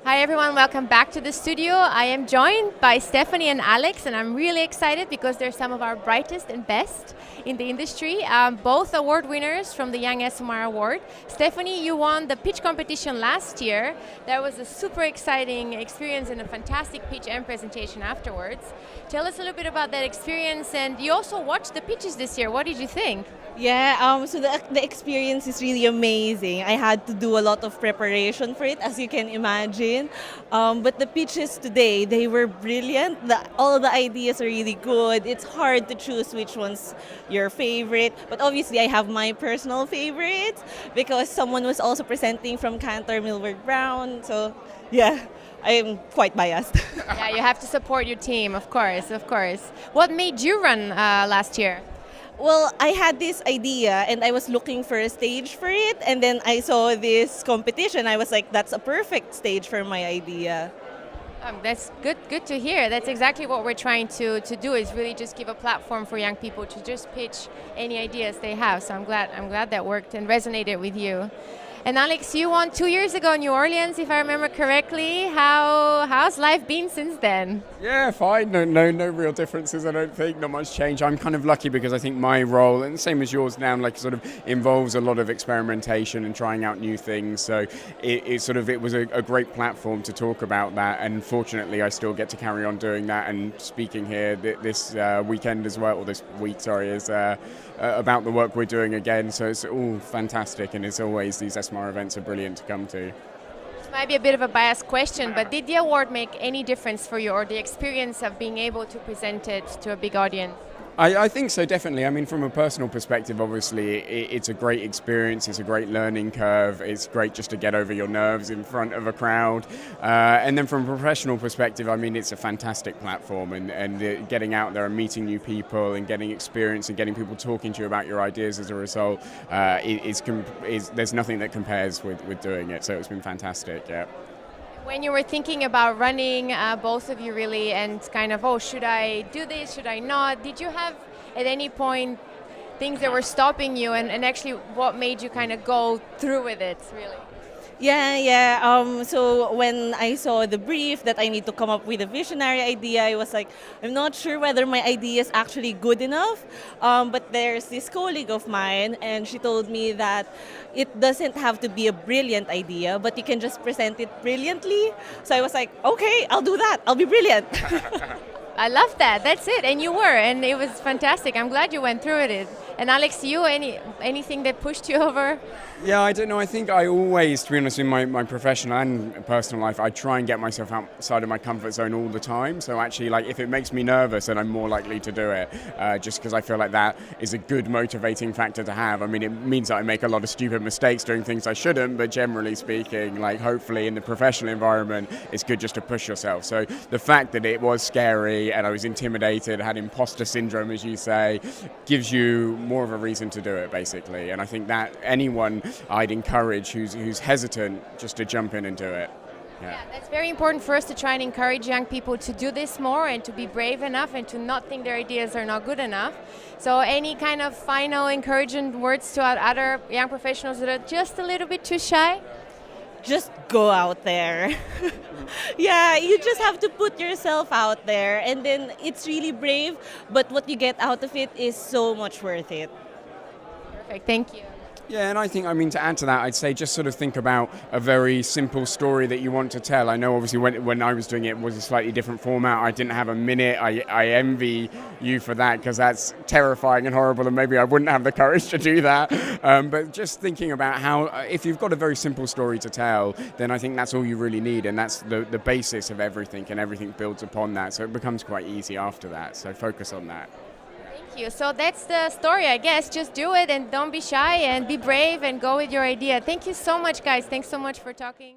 Hi everyone, welcome back to the studio. I am joined by Stephanie and Alex, and I'm really excited because they're some of our brightest and best in the industry. Both award winners from the Young ESOMAR Award. Stephanie, you won the pitch competition last year. That was a super exciting experience and a fantastic pitch and presentation afterwards. Tell us a little bit about that experience, and you also watched the pitches this year. What did you think? Yeah, so the experience is really amazing. I had to do a lot of preparation for it, as you can imagine. But the pitches today, they were brilliant. All the ideas are really good. It's hard to choose which one's your favorite. But obviously, I have my personal favorites because someone was also presenting from Kantar, Millward Brown. So, yeah. I'm quite biased. Yeah, you have to support your team, of course, of course. What made you run last year? Well, I had this idea and I was looking for a stage for it, and then I saw this competition. I was like, that's a perfect stage for my idea. That's good to hear. That's exactly what we're trying to do, is really just give a platform for young people to just pitch any ideas they have. So I'm glad that worked and resonated with you. And Alex, you won 2 years ago in New Orleans, if I remember correctly. How's life been since then? Yeah, fine. No real differences, I don't think. Not much change. I'm kind of lucky because I think my role, and same as yours now, like sort of involves a lot of experimentation and trying out new things. So it was a great platform to talk about that. And fortunately, I still get to carry on doing that and speaking here this weekend as well, or this week, sorry, is about the work we're doing again. So it's all fantastic, and it's always these ESOMAR events are brilliant to come to. This might be a bit of a biased question, but did the award make any difference for you, or the experience of being able to present it to a big audience? I think so, definitely. I mean, from a personal perspective, obviously, it's a great experience. It's a great learning curve. It's great just to get over your nerves in front of a crowd. And then from a professional perspective, I mean, it's a fantastic platform, and getting out there and meeting new people and getting experience and getting people talking to you about your ideas as a result, there's nothing that compares with doing it. So it's been fantastic, yeah. When you were thinking about running, both of you really, and kind of, should I do this, should I not? Did you have at any point things that were stopping you, and actually what made you kind of go through with it, really? Yeah. So when I saw the brief that I need to come up with a visionary idea, I was like, I'm not sure whether my idea is actually good enough. But there's this colleague of mine, and she told me that it doesn't have to be a brilliant idea, but you can just present it brilliantly. So I was like, okay, I'll do that. I'll be brilliant. I love that. That's it. And you were, and it was fantastic. I'm glad you went through it. And Alex, you, anything that pushed you over? Yeah, I don't know. I think I always, to be honest, in my professional and personal life, I try and get myself outside of my comfort zone all the time. So actually, like, if it makes me nervous, then I'm more likely to do it, just because I feel like that is a good motivating factor to have. I mean, it means that I make a lot of stupid mistakes doing things I shouldn't, but generally speaking, like, hopefully in the professional environment, it's good just to push yourself. So the fact that it was scary and I was intimidated, had imposter syndrome, as you say, gives you more of a reason to do it, basically. And I think that anyone I'd encourage who's hesitant just to jump in and do it. Yeah, that's very important for us to try and encourage young people to do this more and to be brave enough and to not think their ideas are not good enough. So any kind of final encouraging words to other young professionals that are just a little bit too shy? Just go out there. Yeah, you just have to put yourself out there, and then it's really brave, but what you get out of it is so much worth it. Perfect, thank you. Yeah, and I think, I mean, to add to that, I'd say just sort of think about a very simple story that you want to tell. I know obviously when I was doing it was a slightly different format. I didn't have a minute. I envy you for that, because that's terrifying and horrible, and maybe I wouldn't have the courage to do that. But just thinking about how, if you've got a very simple story to tell, then I think that's all you really need, and that's the basis of everything, and everything builds upon that. So it becomes quite easy after that. So focus on that. Thank you. So that's the story, I guess. Just do it and don't be shy and be brave and go with your idea. Thank you so much, guys. Thanks so much for talking.